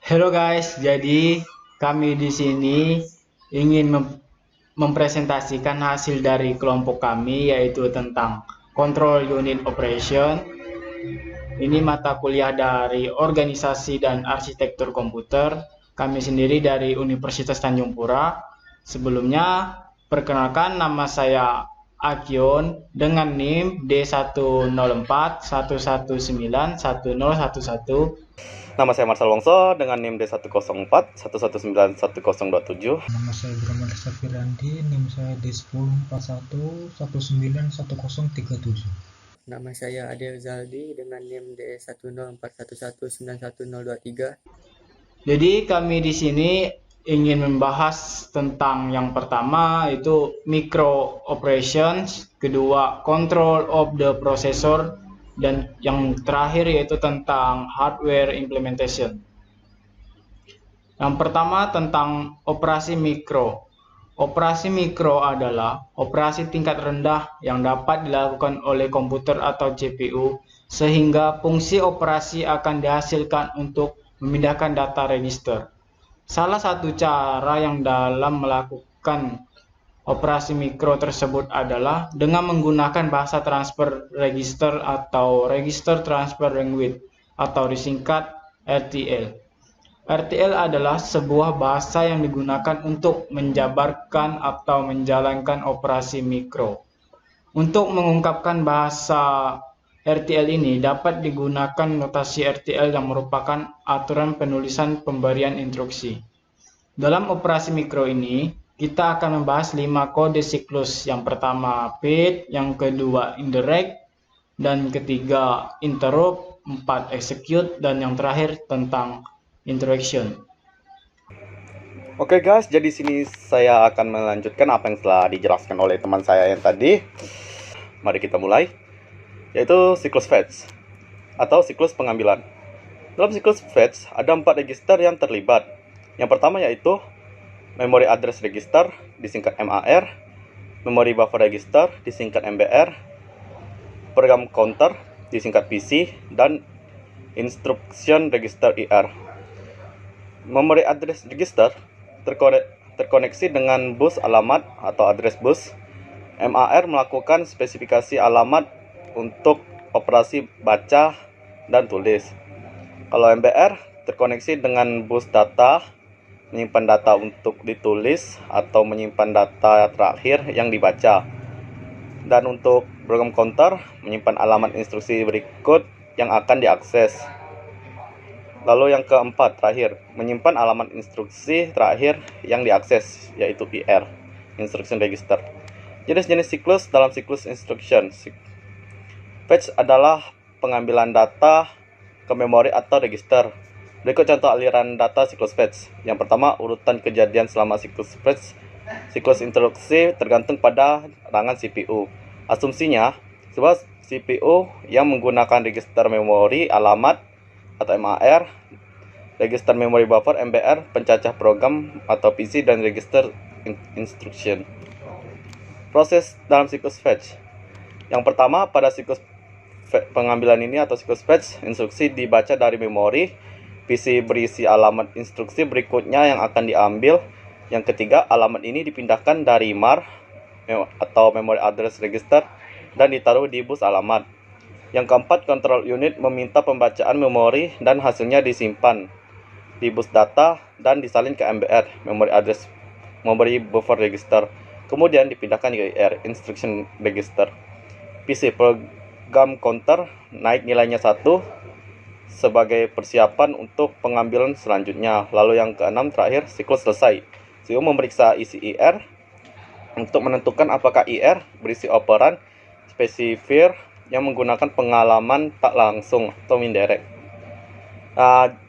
Halo guys, jadi kami di sini ingin mempresentasikan hasil dari kelompok kami yaitu tentang Control Unit Operation. Ini mata kuliah dari Organisasi dan Arsitektur Komputer. Kami sendiri dari Universitas Tanjung Pura. Sebelumnya, perkenalkan nama saya Akion dengan NIM D10411911011. Nama saya Marcel Wongso dengan NIM D104 1191027. Nama saya Brahma Safirandi, NIM saya D1041191037. Nama saya Adel Zaldi dengan NIM D10411911023. Jadi kami di sini ingin membahas tentang yang pertama itu micro operations, kedua control of the processor, dan yang terakhir yaitu tentang hardware implementation. Yang pertama tentang operasi mikro. Operasi mikro adalah operasi tingkat rendah yang dapat dilakukan oleh komputer atau CPU sehingga fungsi operasi akan dihasilkan untuk memindahkan data register. Salah satu cara yang dalam melakukan operasi mikro tersebut adalah dengan menggunakan bahasa transfer register atau register transfer language atau disingkat RTL. RTL adalah sebuah bahasa yang digunakan untuk menjabarkan atau menjalankan operasi mikro. Untuk mengungkapkan bahasa RTL ini dapat digunakan notasi RTL yang merupakan aturan penulisan pemberian instruksi. Dalam operasi mikro ini, kita akan membahas 5 kode siklus. Yang pertama feed, yang kedua indirect, dan ketiga interrupt, 4 execute, dan yang terakhir tentang interaction. Oke guys, jadi sini saya akan melanjutkan apa yang telah dijelaskan oleh teman saya yang tadi. Mari kita mulai, yaitu siklus fetch atau siklus pengambilan. Dalam siklus fetch ada 4 register yang terlibat. Yang pertama yaitu Memory Address Register disingkat MAR, Memory Buffer Register disingkat MBR, Program Counter disingkat PC, dan Instruction Register IR. Memory Address Register terkoneksi dengan bus alamat atau address bus. MAR melakukan spesifikasi alamat untuk operasi baca dan tulis. Kalau MBR terkoneksi dengan bus data, menyimpan data untuk ditulis atau menyimpan data terakhir yang dibaca. Dan untuk program counter menyimpan alamat instruksi berikut yang akan diakses. Lalu yang keempat terakhir, menyimpan alamat instruksi terakhir yang diakses, yaitu IR, Instruction Register. Jenis-jenis siklus dalam siklus instruction. Fetch adalah pengambilan data ke memori atau register. Berikut contoh aliran data siklus fetch. Yang pertama, urutan kejadian selama siklus fetch. Siklus instruksi tergantung pada rangan CPU. Asumsinya, sebuah CPU yang menggunakan register memori alamat atau MAR, register memory buffer MBR, pencacah program atau PC, dan register instruction. Proses dalam siklus fetch. Yang pertama, pada siklus pengambilan ini atau siklus fetch, instruksi dibaca dari memori. PC berisi alamat instruksi berikutnya yang akan diambil. Yang ketiga, alamat ini dipindahkan dari MAR atau Memory Address Register dan ditaruh di bus alamat. Yang keempat, control unit meminta pembacaan memori dan hasilnya disimpan di bus data dan disalin ke MBR, Memory Buffer Register. Kemudian dipindahkan ke IR, Instruction Register. PC program counter naik nilainya 1 sebagai persiapan untuk pengambilan selanjutnya. Lalu yang keenam terakhir, siklus selesai. CPU memeriksa isi IR untuk menentukan apakah IR berisi operan spesifik yang menggunakan pengalaman tak langsung atau indirect.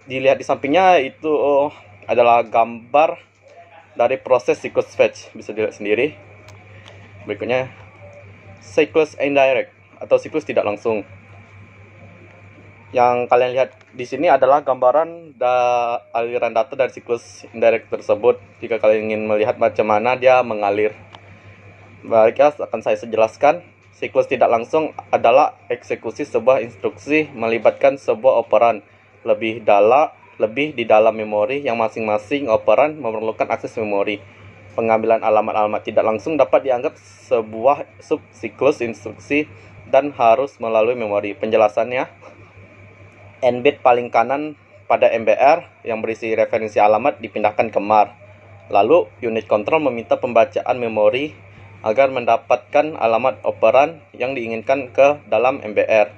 Dilihat di sampingnya itu adalah gambar dari proses siklus fetch, bisa dilihat sendiri. Berikutnya siklus indirect atau siklus tidak langsung. Yang kalian lihat di sini adalah gambaran aliran data dari siklus indirect tersebut. Jika kalian ingin melihat macam mana dia mengalir, baiklah akan saya jelaskan. Siklus tidak langsung adalah eksekusi sebuah instruksi melibatkan sebuah operan lebih lebih di dalam memori yang masing-masing operan memerlukan akses memori. Pengambilan alamat-alamat tidak langsung dapat dianggap sebuah subsiklus instruksi dan harus melalui memori. Penjelasannya, n-bit paling kanan pada MBR yang berisi referensi alamat dipindahkan ke MAR. Lalu, unit kontrol meminta pembacaan memori agar mendapatkan alamat operan yang diinginkan ke dalam MBR.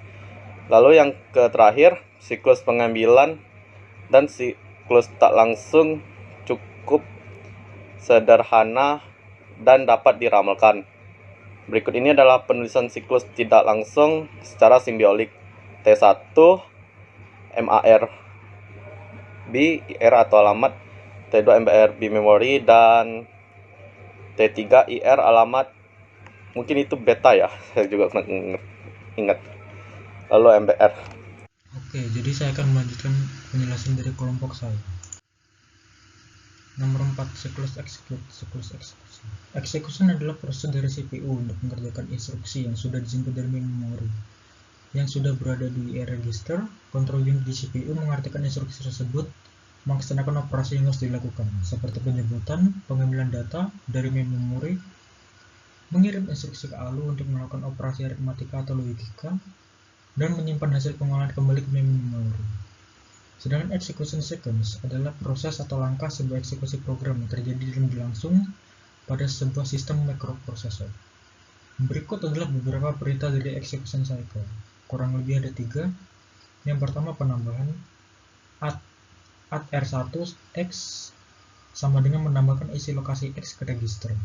Lalu yang terakhir, siklus pengambilan dan siklus tak langsung cukup sederhana dan dapat diramalkan. Berikut ini adalah penulisan siklus tidak langsung secara simbiolik. T1 MAR B IR atau alamat, T2 MBR B memori, dan T3 IR alamat, mungkin itu beta ya, saya juga ingat. Lalu MBR. Oke, jadi saya akan melanjutkan penjelasan dari kelompok saya. Nomor 4, siklus execute. Siklus eksekusi. Execution adalah proses dari CPU untuk mengerjakan instruksi yang sudah disimpan dalam memori, yang sudah berada di register. Control unit di CPU mengartikan instruksi tersebut melaksanakan operasi yang harus dilakukan, seperti penyebutan, pengambilan data dari memori, mengirim instruksi ke ALU untuk melakukan operasi aritmatika atau logika, dan menyimpan hasil pengolahan kembali ke memori. Sedangkan execution sequence adalah proses atau langkah sebuah eksekusi program yang terjadi dan berlangsung pada sebuah sistem microprocessor. Berikut adalah beberapa perintah dari execution cycle. Kurang lebih ada 3. Yang pertama, penambahan. Add R1 X sama dengan menambahkan isi lokasi X ke register.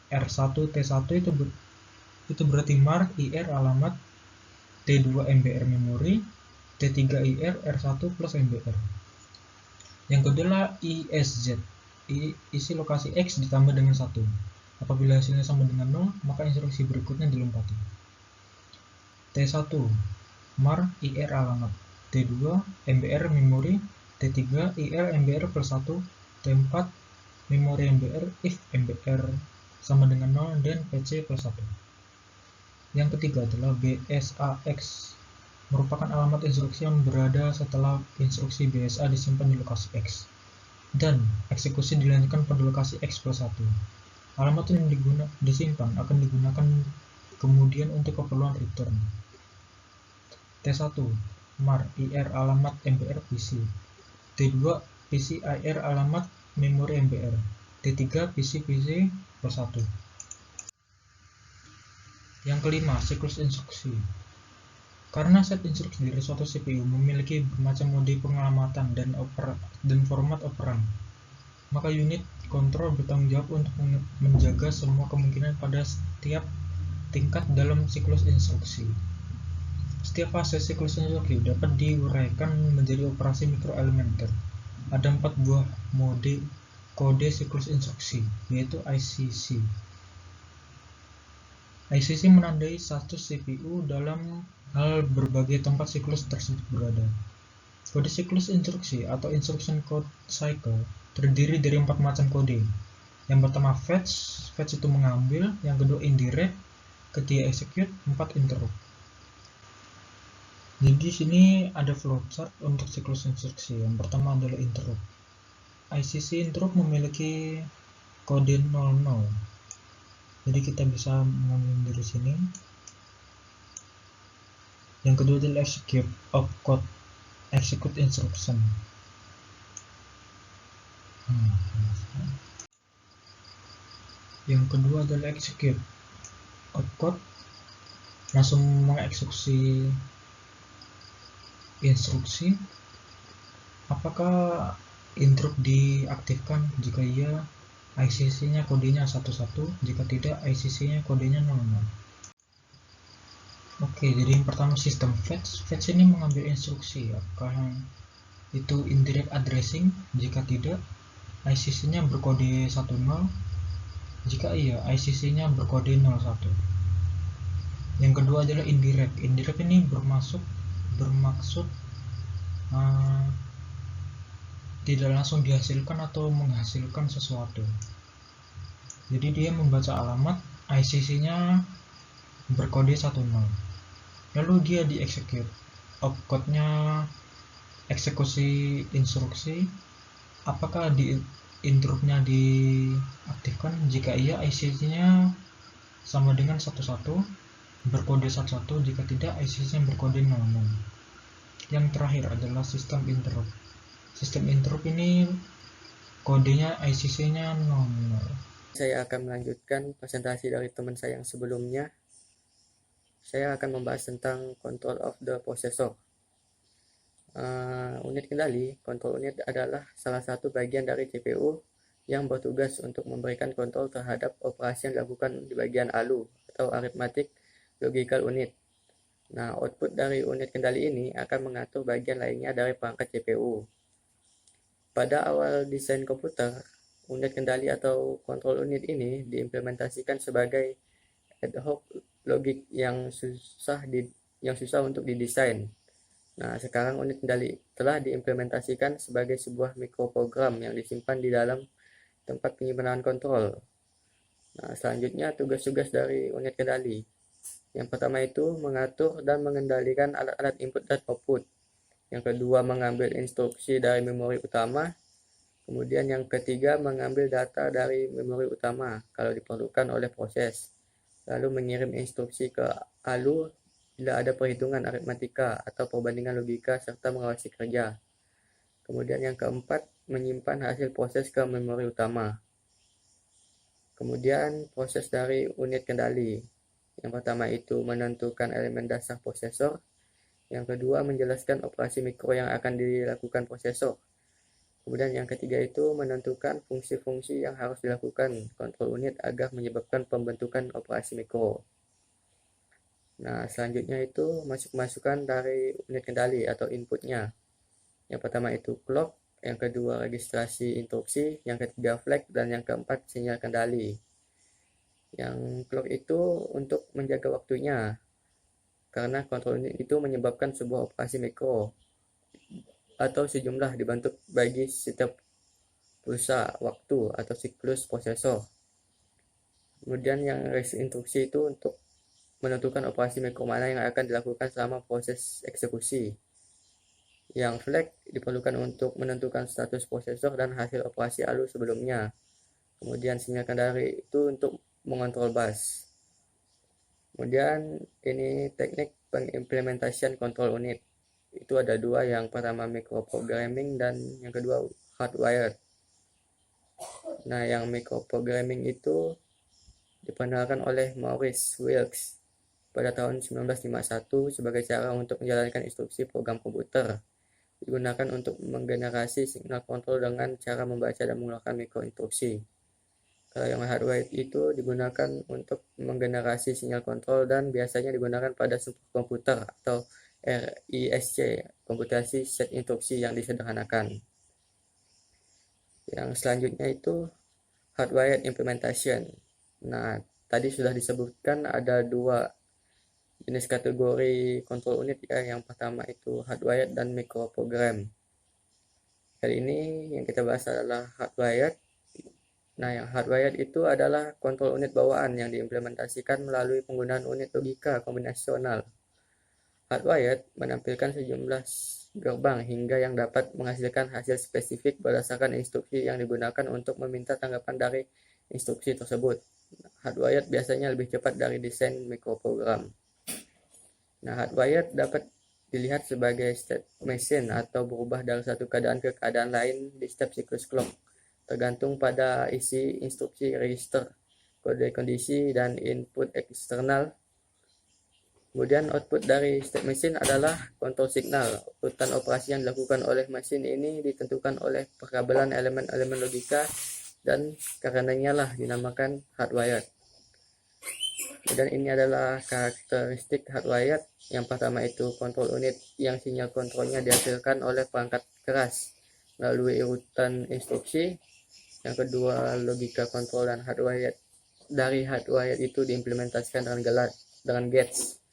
R1 T1 itu berarti MAR IR alamat, T2 MBR memori, T3 IR R1 plus MBR. Yang kedua ISZ, isi lokasi X ditambah dengan 1. Apabila hasilnya sama dengan 0, maka instruksi berikutnya dilompati. T1 MAR IR alamat, T2 MBR memori, T3 IR MBR plus 1, T4 memori MBR if MBR sama dengan 0 dan PC plus 1. Yang ketiga adalah BSAX, merupakan alamat instruksi yang berada setelah instruksi BSA disimpan di lokasi X, dan eksekusi dilanjutkan pada lokasi X plus 1. Alamat yang disimpan akan digunakan kemudian untuk keperluan return. T1 MAR IR alamat MBR PC, T2 PC IR alamat memori MBR, T3 PC plus 1. Yang kelima, siklus instruksi. Karena set instruksi dari suatu CPU memiliki bermacam mode pengamatan dan format operan, maka unit kontrol bertanggung jawab untuk menjaga semua kemungkinan pada setiap tingkat dalam siklus instruksi. Setiap fase siklus instruksi dapat diuraikan menjadi operasi mikroelementer. Ada 4 buah kode siklus instruksi, yaitu ICC. ICC menandai status CPU dalam hal berbagai tempat siklus tersebut berada. Kode siklus instruksi atau instruction code cycle terdiri dari 4 macam kode. Yang pertama fetch itu mengambil, yang kedua indirect, ketiga execute, 4 interrupt. Jadi di sini ada flowchart untuk siklus instruksi. Yang pertama adalah interrupt. ICC interrupt memiliki kode 00. Jadi kita bisa mengambil dari sini. Yang kedua adalah execute opcode, execute instruction. Yang kedua adalah execute opcode, langsung mengeksekusi instruksi. Apakah interrupt diaktifkan? Jika iya, ICC-nya kodenya 11, jika tidak ICC-nya kodenya 00. Oke, jadi yang pertama sistem fetch. Fetch ini mengambil instruksi, apakah itu indirect addressing? Jika tidak, ICC-nya berkode 10, jika iya ICC-nya berkode 01. Yang kedua adalah indirect. Indirect ini bermaksud tidak langsung dihasilkan atau menghasilkan sesuatu. Jadi dia membaca alamat, ICC-nya berkode 10. Lalu dia diexecute. Opcode-nya eksekusi instruksi. Apakah di interruptnya diaktifkan? Jika iya, ICC-nya sama dengan 11, berkode 11. Jika tidak, ICC-nya berkode 00. Yang terakhir adalah sistem interrupt. Sistem interrupt ini kodenya ICC-nya 00. Saya akan melanjutkan presentasi dari teman saya yang sebelumnya. Saya akan membahas tentang control of the processor. Unit kendali, control unit adalah salah satu bagian dari CPU yang bertugas untuk memberikan kontrol terhadap operasi yang dilakukan di bagian ALU atau Arithmetic Logical Unit. Nah, output dari unit kendali ini akan mengatur bagian lainnya dari perangkat CPU. Pada awal desain komputer, unit kendali atau kontrol unit ini diimplementasikan sebagai ad hoc logik yang susah untuk didesain. Nah, sekarang unit kendali telah diimplementasikan sebagai sebuah mikroprogram yang disimpan di dalam tempat penyimpanan kontrol. Nah, selanjutnya tugas-tugas dari unit kendali. Yang pertama itu mengatur dan mengendalikan alat-alat input dan output. Yang kedua, mengambil instruksi dari memori utama. Kemudian yang ketiga, mengambil data dari memori utama kalau diperlukan oleh proses. Lalu mengirim instruksi ke ALU bila ada perhitungan aritmatika atau perbandingan logika serta mengawasi kerja. Kemudian yang keempat, menyimpan hasil proses ke memori utama. Kemudian proses dari unit kendali. Yang pertama itu menentukan elemen dasar prosesor. Yang kedua, menjelaskan operasi mikro yang akan dilakukan prosesor. Kemudian yang ketiga itu menentukan fungsi-fungsi yang harus dilakukan kontrol unit agar menyebabkan pembentukan operasi mikro. Nah, selanjutnya itu masukan dari unit kendali atau inputnya. Yang pertama itu clock, yang kedua registrasi instruksi, yang ketiga flag, dan yang keempat sinyal kendali. Yang clock itu untuk menjaga waktunya, karena kontrol unit itu menyebabkan sebuah operasi mikro atau sejumlah dibentuk bagi setiap pulsa waktu atau siklus prosesor. Kemudian yang instruksi itu untuk menentukan operasi mikro mana yang akan dilakukan selama proses eksekusi. Yang flag diperlukan untuk menentukan status prosesor dan hasil operasi ALU sebelumnya. Kemudian sinyal kendali itu untuk mengontrol bus. Kemudian ini teknik pengimplementasian kontrol unit. Itu ada dua, yang pertama microprogramming dan yang kedua hardwired. Nah, yang microprogramming itu diperkenalkan oleh Maurice Wilks pada tahun 1951 sebagai cara untuk menjalankan instruksi program komputer. Digunakan untuk menggenerasi signal kontrol dengan cara membaca dan mengeluarkan mikroinstruksi. Kalau yang hardware itu digunakan untuk menggenerasi sinyal kontrol dan biasanya digunakan pada sebuah komputer atau RISC, komputasi set instruksi yang disederhanakan. Yang selanjutnya itu hardwired implementation. Nah, tadi sudah disebutkan ada dua jenis kategori kontrol unit ya. Yang pertama itu hardwired dan microprogram. Kali ini yang kita bahas adalah hardwired. Nah, yang hardwired itu adalah kontrol unit bawaan yang diimplementasikan melalui penggunaan unit logika kombinasional. Hardwired menampilkan sejumlah gerbang hingga yang dapat menghasilkan hasil spesifik berdasarkan instruksi yang digunakan untuk meminta tanggapan dari instruksi tersebut. Hardwired biasanya lebih cepat dari desain mikroprogram. Nah, hardwired dapat dilihat sebagai state machine atau berubah dari satu keadaan ke keadaan lain di setiap siklus clock, tergantung pada isi instruksi register, kode kondisi, dan input eksternal. Kemudian output dari state machine adalah kontrol signal. Urutan operasi yang dilakukan oleh mesin ini ditentukan oleh perkabelan elemen-elemen logika dan karenanya lah dinamakan hardwired. Dan ini adalah karakteristik hardwired. Yang pertama itu kontrol unit yang sinyal kontrolnya dihasilkan oleh perangkat keras melalui urutan instruksi. Yang kedua, logika kontrol dan hardwired dari hardwired itu diimplementasikan dengan gates,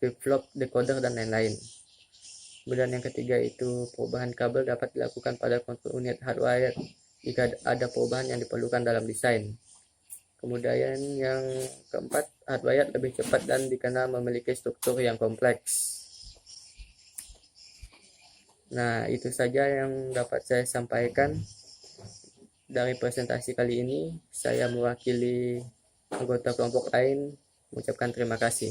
flip-flop, decoder, dan lain-lain. Kemudian yang ketiga itu perubahan kabel dapat dilakukan pada kontrol unit hardwired jika ada perubahan yang diperlukan dalam desain. Kemudian yang keempat, hardwired lebih cepat dan dikenal memiliki struktur yang kompleks. Nah, itu saja yang dapat saya sampaikan dari presentasi kali ini. Saya mewakili anggota kelompok lain mengucapkan terima kasih.